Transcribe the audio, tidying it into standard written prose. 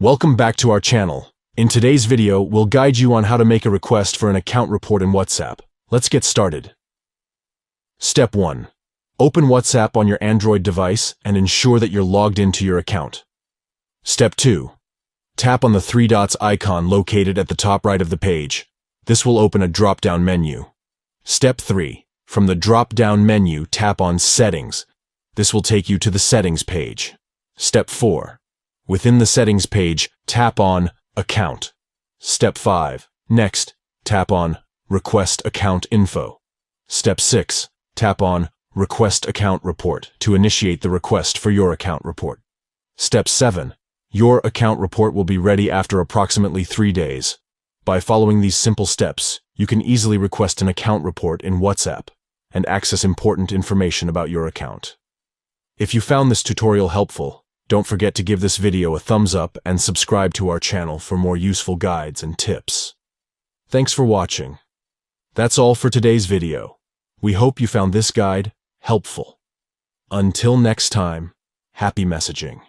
Welcome back to our channel. In today's video, we'll guide you on how to make a request for an account report in WhatsApp. Let's get started. Step 1. Open WhatsApp on your Android device and ensure that you're logged into your account. Step 2. Tap on the three dots icon located at the top right of the page. This will open a drop-down menu. Step 3. From the drop-down menu, tap on Settings. This will take you to the Settings page. Step 4. Within the Settings page, tap on Account. Step 5. Next, tap on Request Account Info. Step 6. Tap on Request Account Report to initiate the request for your account report. Step 7. Your account report will be ready after approximately 3 days. By following these simple steps, you can easily request an account report in WhatsApp and access important information about your account. If you found this tutorial helpful, don't forget to give this video a thumbs up and subscribe to our channel for more useful guides and tips. Thanks for watching. That's all for today's video. We hope you found this guide helpful. Until next time, happy messaging.